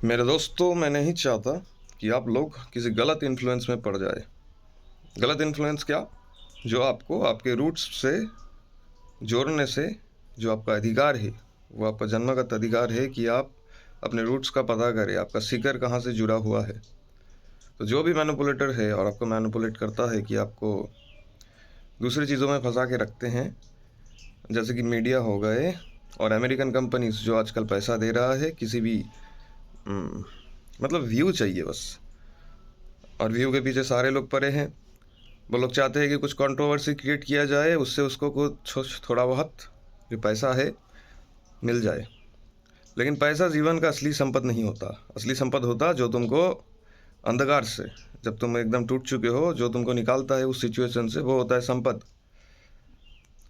मेरे दोस्तों, मैं नहीं चाहता कि आप लोग किसी गलत इन्फ्लुएंस में पड़ जाए। गलत इन्फ्लुएंस क्या? जो आपको आपके रूट्स से जोड़ने से जो आपका अधिकार है, वो आपका जन्मगत अधिकार है कि आप अपने रूट्स का पता करें, आपका सीकर कहाँ से जुड़ा हुआ है। तो जो भी मैनिपुलेटर है और आपको मैनिपुलेट करता है कि आपको दूसरी चीज़ों में फंसा के रखते हैं, जैसे कि मीडिया हो गए और अमेरिकन कंपनीज जो आजकल पैसा दे रहा है किसी भी मतलब व्यू चाहिए बस, और व्यू के पीछे सारे लोग पड़े हैं। वो लोग चाहते हैं कि कुछ कंट्रोवर्सी क्रिएट किया जाए, उससे उसको कुछ थोड़ा बहुत जो पैसा है मिल जाए। लेकिन पैसा जीवन का असली संपद नहीं होता। असली संपद होता जो तुमको अंधकार से, जब तुम एकदम टूट चुके हो, जो तुमको निकालता है उस सिचुएशन से, वो होता है संपद।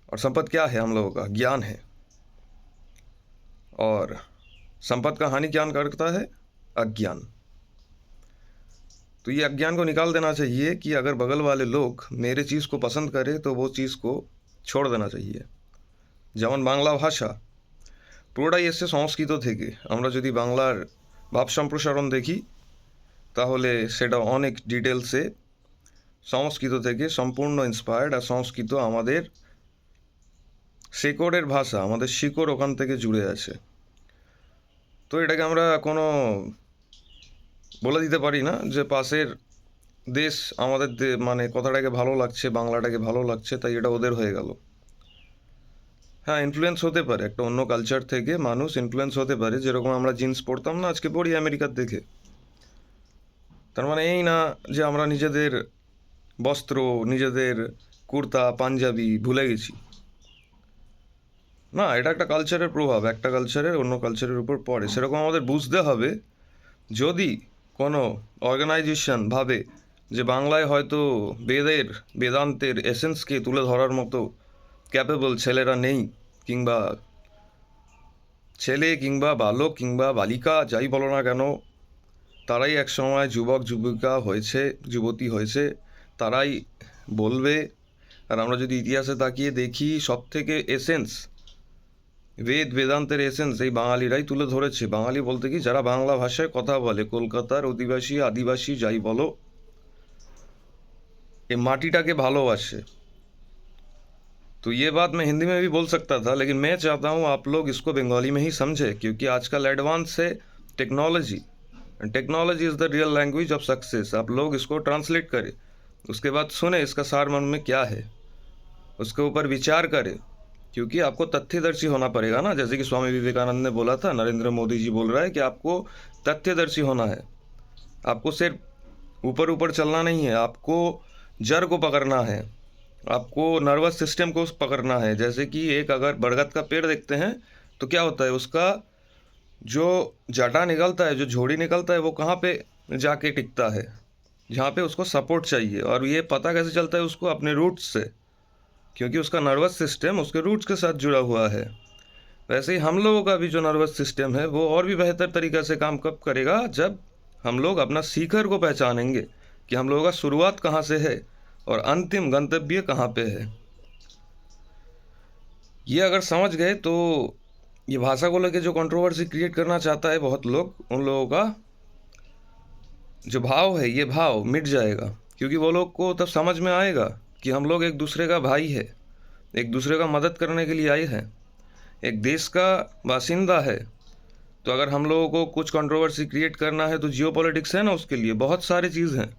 और संपद क्या है? हम लोगों का ज्ञान है। और संपद का हानि क्या करता है? अज्ञान। तो ये अज्ञान को निकाल देना चाहिए कि अगर बगल वाले लोग मेरे चीज़ को पसंद करें तो वो चीज़ को छोड़ देना चाहिए। যেমন বাংলা ভাষা পুরোটাই এসছে সংস্কৃত থেকে। আমরা যদি বাংলার ভাব সম্প্রসারণ দেখি তাহলে সেটা অনেক ডিটেলসে সংস্কৃত থেকে সম্পূর্ণ ইন্সপায়ার্ড। আর সংস্কৃত আমাদের শেকড়ের ভাষা, আমাদের শিকড় ওখান থেকে জুড়ে আছে। তো এটাকে আমরা কোনো বলে দিতে পারি না যে পাশের দেশ আমাদের মানে কথাটাকে ভালো লাগছে, বাংলাটাকে ভালো লাগছে, তাই এটা ওদের হয়ে গেল। হ্যাঁ, ইনফ্লুয়েন্স হতে পারে, একটা অন্য কালচার থেকে মানুষ ইনফ্লুয়েন্স হতে পারে। যেরকম আমরা জিন্স পরতাম না, আজকে পড়ি আমেরিকার দেখে। তার মানে এই না যে আমরা নিজেদের বস্ত্র, নিজেদের কুর্তা পাঞ্জাবি ভুলে গেছি। না, এটা একটা কালচারের প্রভাব, একটা কালচারের অন্য কালচারের উপর পড়ে। সেরকম আমাদের বুঝতে হবে, যদি কোনো অর্গানাইজেশন ভাবে যে বাংলায় হয়তো বেদান্তের এসেন্সকে তুলে ধরার মতো ক্যাপেবল ছেলেরা নেই, কিংবা ছেলে কিংবা বালক কিংবা বালিকা যাই বলো না কেন, তারাই একসময় যুবক যুবিকা হয়েছে, যুবতী হয়েছে, তারাই বলবে। আর আমরা যদি ইতিহাসে তাকিয়ে দেখি, সব থেকে এসেন্স, বেদান্তের এসেন্স এই বাঙালিরাই তুলে ধরেছে। বাঙালি বলতে কি, যারা বাংলা ভাষায় কথা বলে, কলকাতার অধিবাসী আদিবাসী যাই বলো, এই মাটিটাকে ভালোবাসে। तो ये बात मैं हिंदी में भी बोल सकता था, लेकिन मैं चाहता हूँ आप लोग इसको बंगाली में ही समझे, क्योंकि आजकल एडवांस है technology. Technology is the real language of success. आप लोग इसको ट्रांसलेट करें, उसके बाद सुने इसका सार मन में क्या है, उसके ऊपर विचार करें, क्योंकि आपको तथ्यदर्शी होना पड़ेगा ना। जैसे कि स्वामी विवेकानंद ने बोला था, नरेंद्र मोदी जी बोल रहा है कि आपको तथ्यदर्शी होना है। आपको सिर्फ ऊपर ऊपर चलना नहीं है, आपको जड़ को पकड़ना है, आपको नर्वस सिस्टम को पकड़ना है। जैसे कि एक अगर बरगद का पेड़ देखते हैं तो क्या होता है, उसका जो जटा निकलता है, जो झोड़ी निकलता है, वो कहाँ पे जाके टिकता है? जहाँ पे उसको सपोर्ट चाहिए। और ये पता कैसे चलता है उसको? अपने रूट्स से, क्योंकि उसका नर्वस सिस्टम उसके रूट्स के साथ जुड़ा हुआ है। वैसे ही हम लोगों का भी जो नर्वस सिस्टम है वो और भी बेहतर तरीक़े से काम कब करेगा? जब हम लोग अपना सीकर को पहचानेंगे कि हम लोगों का शुरुआत कहाँ से है और अंतिम गंतव्य कहाँ पे है। ये अगर समझ गए तो ये भाषा को लेकर जो कंट्रोवर्सी क्रिएट करना चाहता है बहुत लोग, उन लोगों का जो भाव है, ये भाव मिट जाएगा। क्योंकि वो लोग को तब समझ में आएगा कि हम लोग एक दूसरे का भाई है, एक दूसरे का मदद करने के लिए आए हैं, एक देश का बासिंदा है। तो अगर हम लोगों को कुछ कंट्रोवर्सी क्रिएट करना है तो जियोपॉलिटिक्स है ना, उसके लिए बहुत सारी चीज़ हैं।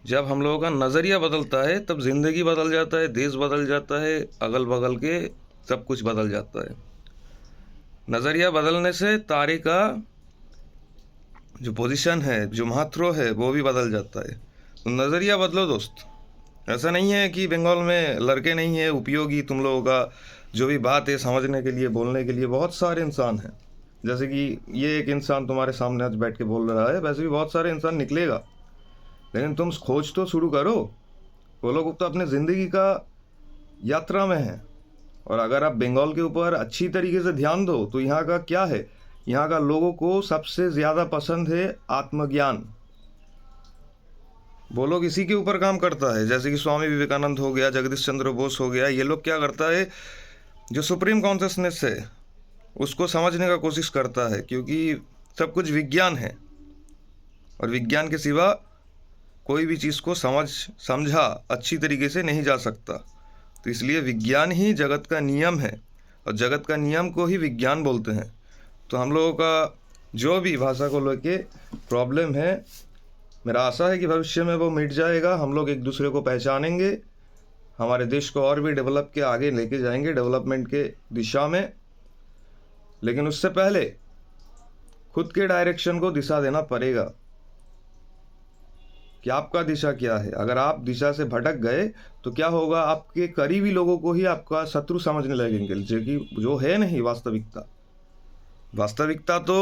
जब हम लोगों का नज़रिया बदलता है तब ज़िंदगी बदल जाता है, देश बदल जाता है, अगल बगल के सब कुछ बदल जाता है। नज़रिया बदलने से तारे का जो पोजीशन है, जो महत्व है, वो भी बदल जाता है। तो नज़रिया बदलो दोस्त। ऐसा नहीं है कि बंगाल में लड़के नहीं हैं उपयोगी, तुम लोगों का जो भी बात है समझने के लिए, बोलने के लिए बहुत सारे इंसान हैं। जैसे कि ये एक इंसान तुम्हारे सामने आज बैठ के बोल रहा है, वैसे भी बहुत सारे इंसान निकलेगा। लेकिन तुम खोज तो शुरू करो। वो लोग तो अपने ज़िंदगी का यात्रा में हैं। और अगर आप बंगाल के ऊपर अच्छी तरीके से ध्यान दो तो यहाँ का क्या है, यहाँ का लोगों को सबसे ज़्यादा पसंद है आत्मज्ञान। वो लोग इसी के ऊपर काम करता है। जैसे कि स्वामी विवेकानंद हो गया, जगदीश चंद्र बोस हो गया, ये लोग क्या करता है, जो सुप्रीम कॉन्शियसनेस है उसको समझने का कोशिश करता है। क्योंकि सब कुछ विज्ञान है और विज्ञान के सिवा कोई भी चीज़ को समझा अच्छी तरीके से नहीं जा सकता। तो इसलिए विज्ञान ही जगत का नियम है और जगत का नियम को ही विज्ञान बोलते हैं। तो हम लोगों का जो भी भाषा को लेके प्रॉब्लम है, मेरा आशा है कि भविष्य में वो मिट जाएगा। हम लोग एक दूसरे को पहचानेंगे, हमारे देश को और भी डेवलप के आगे लेके जाएंगे, डेवलपमेंट के दिशा में। लेकिन उससे पहले खुद के डायरेक्शन को दिशा देना पड़ेगा कि आपका दिशा क्या है। अगर आप दिशा से भटक गए तो क्या होगा, आपके करीबी लोगों को ही आपका शत्रु समझने लगेंगे, जो है नहीं वास्तविकता। वास्तविकता तो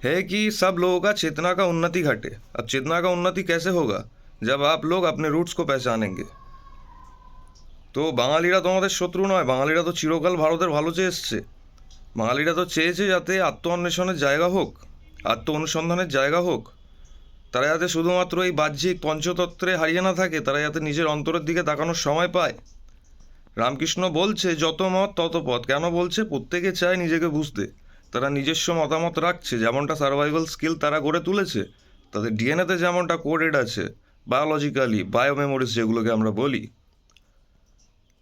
है कि सब लोगों का चेतना का उन्नति घटे। अब चेतना का उन्नति कैसे होगा, जब आप लोग अपने रूट्स को पहचानेंगे। তো বাঙালিরা তো আমাদের শত্রু নয়, বাঙালিরা তো চিরকাল ভারতের ভালো চেয়ে এসছে। বাঙালিরা তো চেয়েছে যাতে আত্ম অন্বেষণের জায়গা হোক, আত্ম অনুসন্ধানের জায়গা হোক। তারা যাতে শুধুমাত্র এই বাহ্যিক পঞ্চতত্ত্বে হারিয়ে না থাকে, তারা যাতে নিজের অন্তরের দিকে তাকানোর সময় পায়। রামকৃষ্ণ বলছে যত মত তত পথ। কেন বলছে? প্রত্যেকে চায় নিজেকে বুঝতে, তারা নিজস্ব মতামত রাখছে, যেমনটা সার্ভাইভাল স্কিল তারা গড়ে তুলেছে, তাদের ডিএনএতে যেমনটা কোডেড আছে, বায়োলজিক্যালি বায়োমেমোরিজ যেগুলোকে আমরা বলি।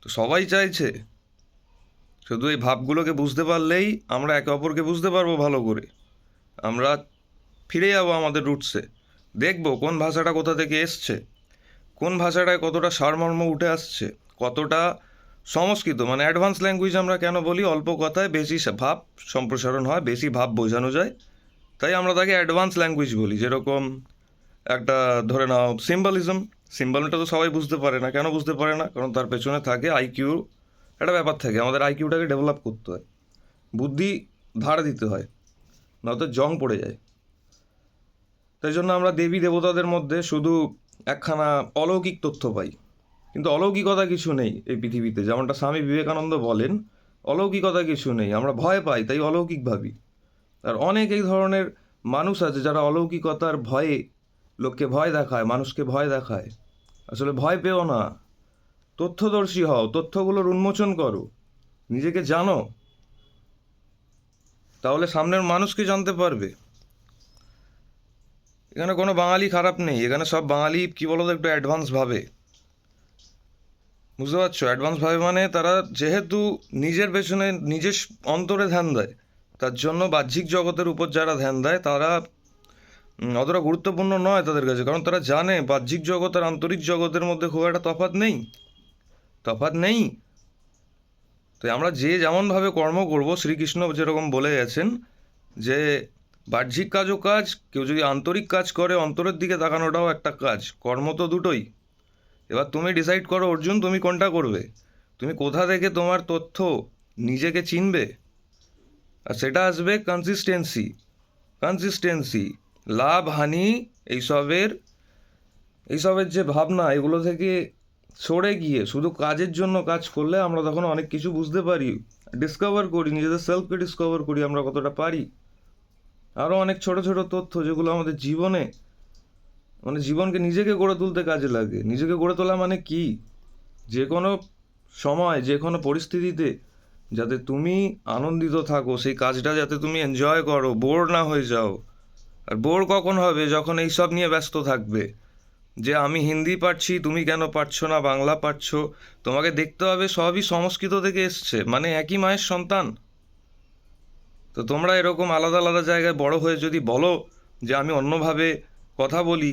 তো সবাই চাইছে, শুধু এই ভাবগুলোকে বুঝতে পারলেই আমরা একে অপরকে বুঝতে পারবো ভালো করে। আমরা ফিরে যাবো আমাদের রুটসে, দেখব কোন ভাষাটা কোথা থেকে এসছে, কোন ভাষাটায় কতটা সারমর্ম উঠে আসছে, কতটা সংস্কৃত মানে অ্যাডভান্স ল্যাঙ্গুয়েজ আমরা কেন বলি, অল্প কথায় বেশি ভাব সম্প্রসারণ হয়, বেশি ভাব বোঝানো যায়, তাই আমরা তাকে অ্যাডভান্স ল্যাঙ্গুয়েজ বলি। যেরকম একটা ধরে নাও সিম্বলটা তো সবাই বুঝতে পারে না। কেন বুঝতে পারে না? কারণ তার পেছনে থাকে আইকিউ, একটা ব্যাপার থাকে। আমাদের আইকিউটাকে ডেভেলপ করতে হয়, বুদ্ধি ধার দিতে হয়, নয়তো জং পড়ে যায়। তাই জন্য আমরা দেবী দেবতাদের মধ্যে শুধু একখানা অলৌকিক তথ্য পাই, কিন্তু অলৌকিকতা কিছু নেই এই পৃথিবীতে। যেমনটা স্বামী বিবেকানন্দ বলেন, অলৌকিকতা কিছু নেই, আমরা ভয় পাই তাই অলৌকিক ভাবি। আর অনেক এই ধরনের মানুষ আছে যারা অলৌকিকতার ভয়ে লোককে ভয় দেখায়, মানুষকে ভয় দেখায়। আসলে ভয় পেও না, তথ্যদর্শী হও, তথ্যগুলোর উন্মোচন করো, নিজেকে জানো, তাহলে সামনের মানুষকে জানতে পারবে। এখানে কোনো বাঙালি খারাপ নেই, এখানে সব বাঙালি কী বলো তো একটু অ্যাডভান্স ভাবে, বুঝতে পারছো? অ্যাডভান্স ভাবে মানে তারা যেহেতু নিজের পেছনে নিজের অন্তরে ধ্যান দেয়, তার জন্য বাহ্যিক জগতের উপর যারা ধ্যান দেয় তারা অতটা গুরুত্বপূর্ণ নয় তাদের কাছে। কারণ তারা জানে বাহ্যিক জগৎ আর আন্তরিক জগতের মধ্যে খুব একটা তফাৎ নেই। তাই আমরা যে যেমনভাবে কর্ম করব, শ্রীকৃষ্ণ যেরকম বলে গেছেন যে বাহ্যিক কাজও কাজ, কেউ যদি আন্তরিক কাজ করে, অন্তরের দিকে তাকানোটাও একটা কাজ, কর্ম তো দুটোই। এবার তুমি ডিসাইড করো অর্জুন, তুমি কোনটা করবে, তুমি কোথা থেকে তোমার তথ্য নিজেকে চিনবে। আর সেটা আসবে কনসিস্টেন্সি, লাভ হানি এইসবের যে ভাবনা, এগুলো থেকে সরে গিয়ে শুধু কাজের জন্য কাজ করলে আমরা তখন অনেক কিছু বুঝতে পারি, ডিসকভার করি, নিজেদের সেলফকে ডিসকভার করি আমরা কতটা পারি। আরও অনেক ছোট ছোট তথ্য যেগুলো আমাদের জীবনে মানে জীবনকে নিজেকে গড়ে তুলতে কাজে লাগে। নিজেকে গড়ে তোলা মানে কি, যে কোনো সময় যে কোনো পরিস্থিতিতে যাতে তুমি আনন্দিত থাকো, সেই কাজটা যাতে তুমি এনজয় করো, বোর না হয়ে যাও। আর বোর কখন হবে? যখন এইসব নিয়ে ব্যস্ত থাকবে, যে আমি হিন্দি পারছি তুমি কেন পারছো না, বাংলা পারছো। তোমাকে দেখতে হবে সবই সংস্কৃত থেকে এসছে, মানে একই মায়ের সন্তান। তো তোমরা এরকম আলাদা আলাদা জায়গায় বড় হয়ে যদি বলো যে আমি অন্যভাবে কথা বলি,